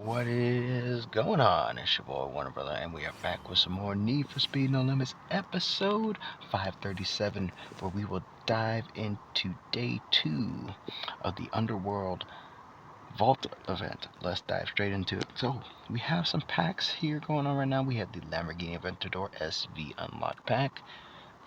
What is going on? It's your boy Warner Brother, and we are back with some more Need for Speed No Limits episode 537, where we will dive into day 2 of the Underworld Vault event. Let's dive straight into it. So, we have some packs here going on right now. We have the Lamborghini Aventador SV Unlocked pack.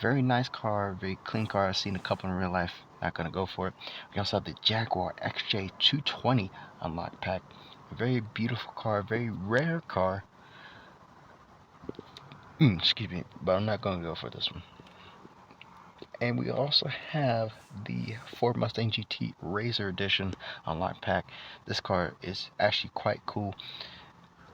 Very nice car, very clean car. I've seen a couple in real life. Not gonna go for it. We also have the Jaguar XJ220 Unlocked pack. A very beautiful car, very rare car. Excuse me, but I'm not going to go for this one. And we also have the Ford Mustang GT Razor Edition Unlocked pack. This car is actually quite cool.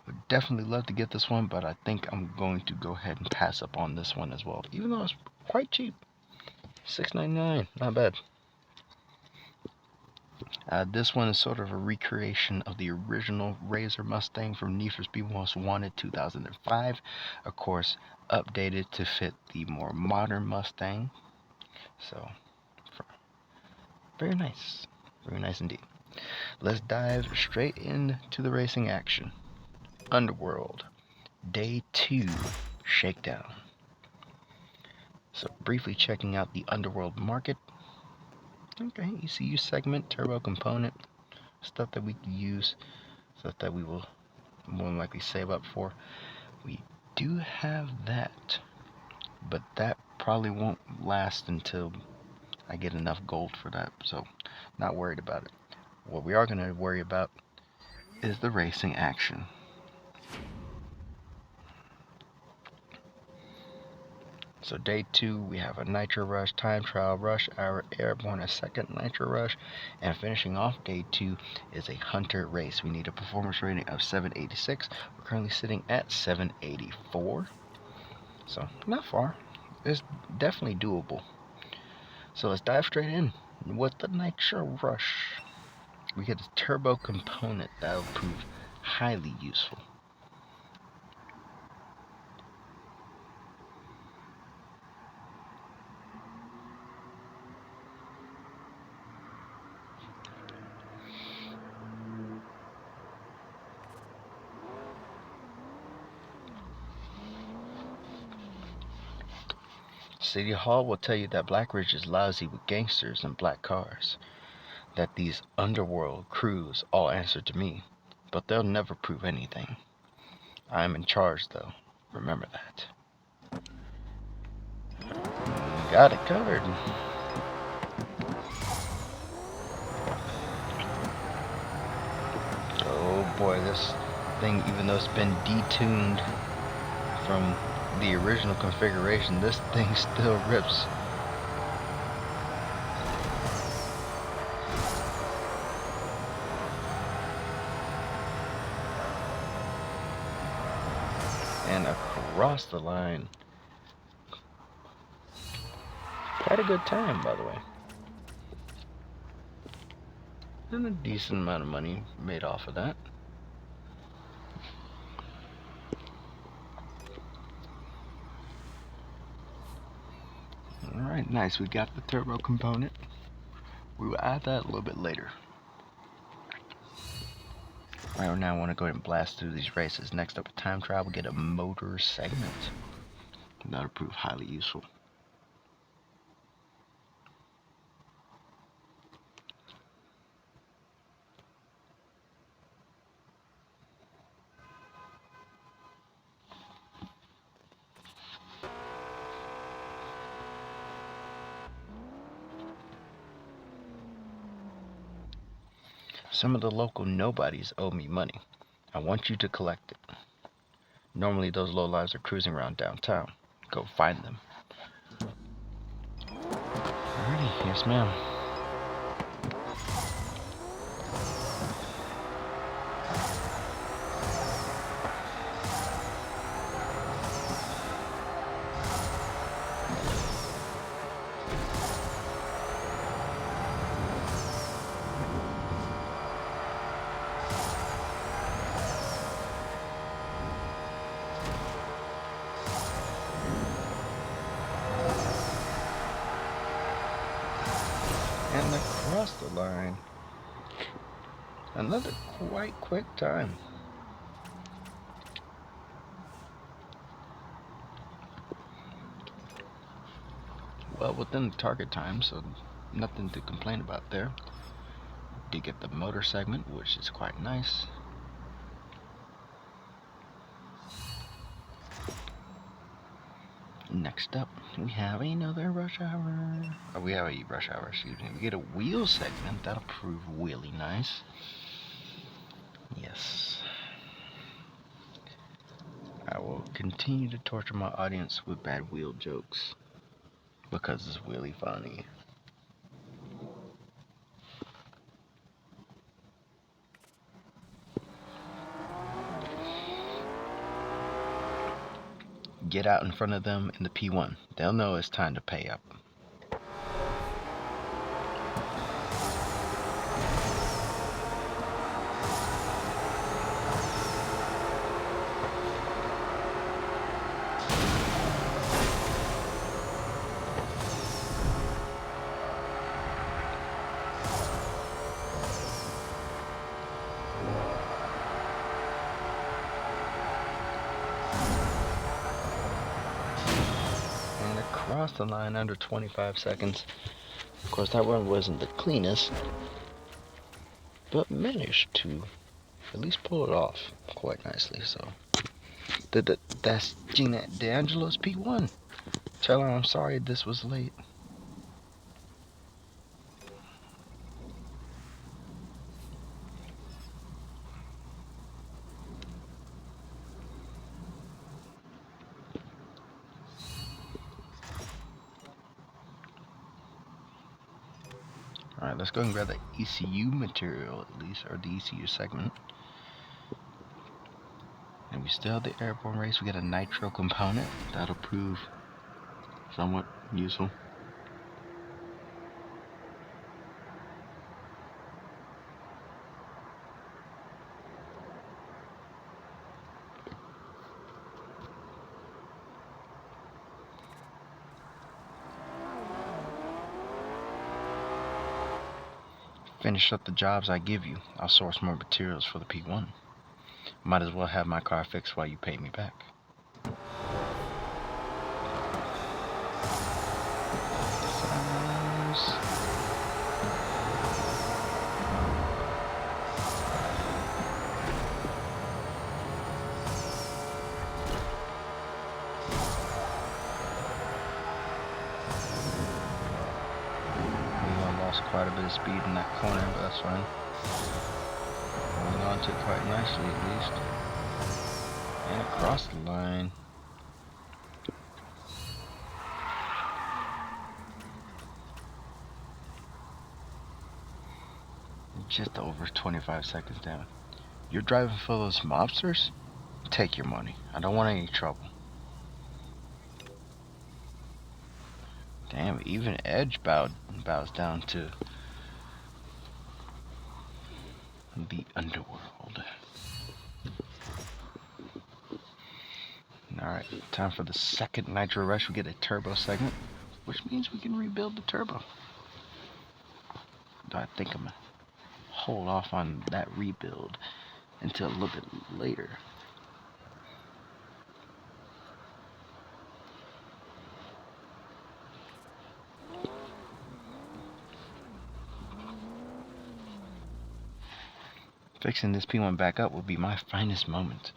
Would definitely love to get this one, but I think I'm going to go ahead and pass up on this one as well, even though it's quite cheap. $6.99, not bad. This one is sort of a recreation of the original Razor Mustang from Need for Speed Most Wanted 2005. Of course, updated to fit the more modern Mustang. So, very nice. Very nice indeed. Let's dive straight into the racing action. Underworld, Day 2, Shakedown. So, briefly checking out the Underworld market. Okay, ECU segment, turbo component, stuff that we can use, stuff that we will more than likely save up for. We do have that, but that probably won't last until I get enough gold for that, so not worried about it. What we are going to worry about is the racing action. So day 2, we have a Nitro Rush, Time Trial, Rush Hour, Airborne, a second Nitro Rush, and finishing off day 2 is a Hunter race. We need a performance rating of 786. We're currently sitting at 784. So, not far. It's definitely doable. So let's dive straight in with the Nitro Rush. We get a turbo component that will prove highly useful. City Hall will tell you that Blackridge is lousy with gangsters and black cars. That these underworld crews all answer to me, but they'll never prove anything. I am in charge, though. Remember that. Got it covered. Oh boy, this thing, even though it's been detuned from the original configuration, this thing still rips. And across the line. Quite a good time, by the way. And a decent amount of money made off of that. Alright, nice. We got the turbo component. We will add that a little bit later. Right now I want to go ahead and blast through these races. Next up, a time trial, we'll get a motor segment. That'll prove highly useful. Some of the local nobodies owe me money. I want you to collect it. Normally those lowlives are cruising around downtown. Go find them. Alrighty, yes ma'am. And across the line. Another quite quick time. well within the target time, so nothing to complain about there. Did get the motor segment, which is quite nice. Next up, we have another rush hour. Oh, we have a rush hour, excuse me. We get a wheel segment. That'll prove really nice. Yes. I will continue to torture my audience with bad wheel jokes because it's really funny. Get out in front of them in the P1. They'll know it's time to pay up. Across the line under 25 seconds. Of course, that one wasn't the cleanest, but managed to at least pull it off quite nicely. So that's Gina D'Angelo's P1. Tell her I'm sorry this was late. Alright, let's go and grab the ECU material at least, or the ECU segment. And we still have the airborne race. We got a nitro component. That'll prove somewhat useful. Finish up the jobs I give you. I'll source more materials for the P1. Might as well have my car fixed while you pay me back. Quite a bit of speed in that corner, but that's fine. Holding on to it quite nicely at least. And across the line. Just over 25 seconds down. You're driving for those mobsters? Take your money. I don't want any trouble. Damn, even Edge bows down to the Underworld. Alright, time for the second Nitro Rush. We get a turbo segment, which means we can rebuild the turbo. Though I think I'm gonna hold off on that rebuild until a little bit later. Fixing this P1 back up will be my finest moment.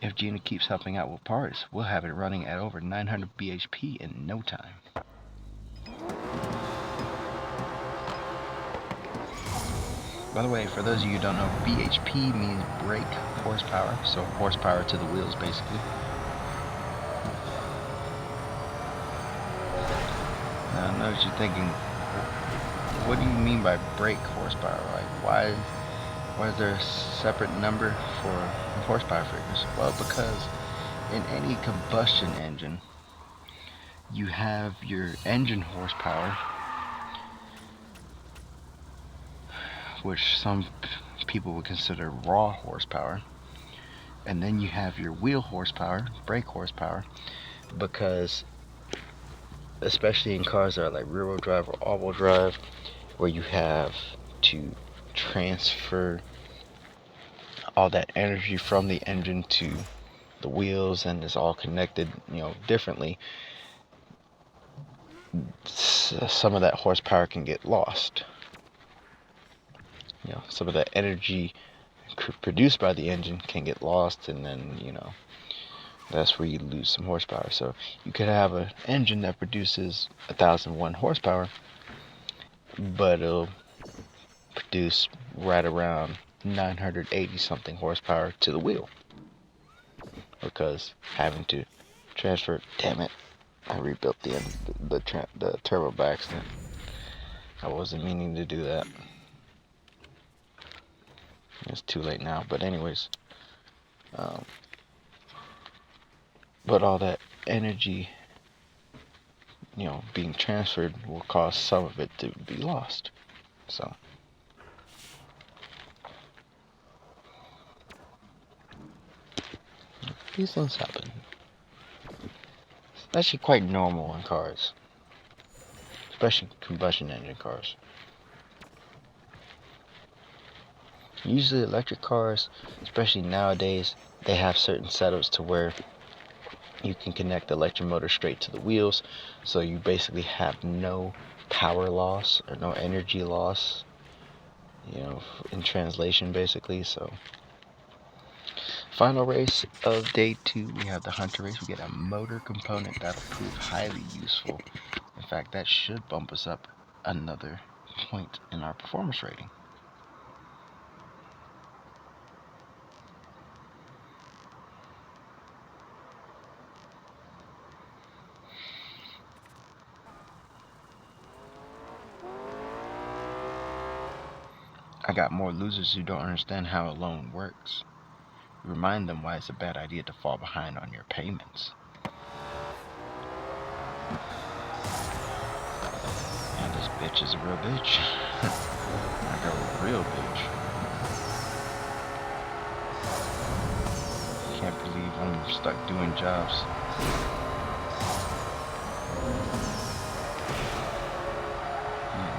If Gina keeps helping out with parts, we'll have it running at over 900 bhp in no time. By the way, for those of you who don't know, bhp means brake horsepower, so horsepower to the wheels basically. Now I know what you're thinking, what do you mean by brake horsepower? Like, why is there a separate number for horsepower figures? Well, because in any combustion engine, you have your engine horsepower, which some people would consider raw horsepower, and then you have your wheel horsepower, brake horsepower, because especially in cars that are like rear-wheel drive or all-wheel drive, where you have to transfer all that energy from the engine to the wheels, and it's all connected, differently. some of that horsepower can get lost. Some of that energy produced by the engine can get lost, and then that's where you lose some horsepower. So you could have an engine that produces 1,001 horsepower, but it'll produce right around 980 something horsepower to the wheel, because having to transfer. Damn it! I rebuilt the turbo by accident. I wasn't meaning to do that. It's too late now. But anyways, but all that energy, being transferred will cause some of it to be lost. So these things happen. It's actually quite normal in cars, especially combustion engine cars. Usually electric cars, especially nowadays, they have certain setups to where you can connect the electric motor straight to the wheels, so you basically have no power loss or no energy loss, in translation basically. So final race of day 2, we have the Hunter race. We get a motor component that'll prove highly useful. In fact, that should bump us up another point in our performance rating. I got more losers who don't understand how a loan works. Remind them why it's a bad idea to fall behind on your payments. And this bitch is a real bitch. Like a real bitch. Can't believe I'm stuck doing jobs.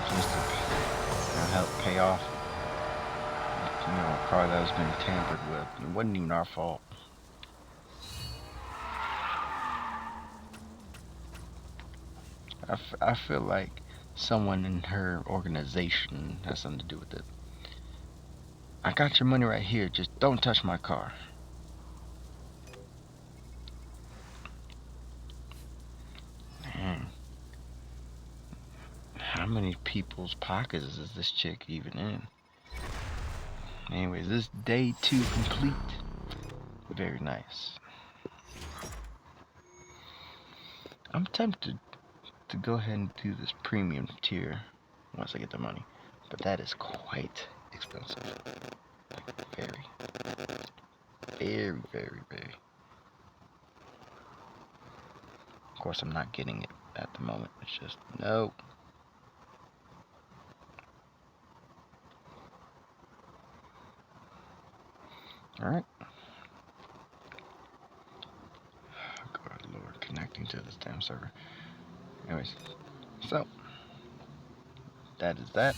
Just to help pay off a car that was been tampered with. It wasn't even our fault. I feel like someone in her organization has something to do with it. I got your money right here, just don't touch my car. Man, how many people's pockets is this chick even in? Anyways, this day 2 complete. Very nice. I'm tempted to go ahead and do this premium tier once I get the money, but that is quite expensive. Very, very, very, very. Of course, I'm not getting it at the moment. It's just no. All right. God, Lord, connecting to this damn server. Anyways, so that is that.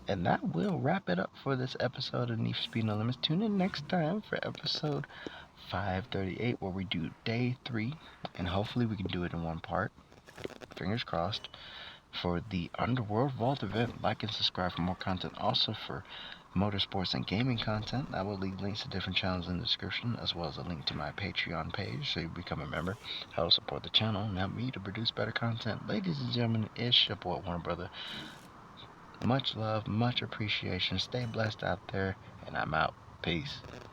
And that will wrap it up for this episode of Need for Speed No Limits. Tune in next time for episode 538, where we do day 3, and hopefully we can do it in one part. Fingers crossed. For the Underworld Vault event, like and subscribe for more content. Also for motorsports and gaming content, I will leave links to different channels in the description, as well as a link to my Patreon page, so you become a member. Help support the channel and help me to produce better content. Ladies and gentlemen, it's your boy Warner Brother. Much love, much appreciation. Stay blessed out there, and I'm out. Peace.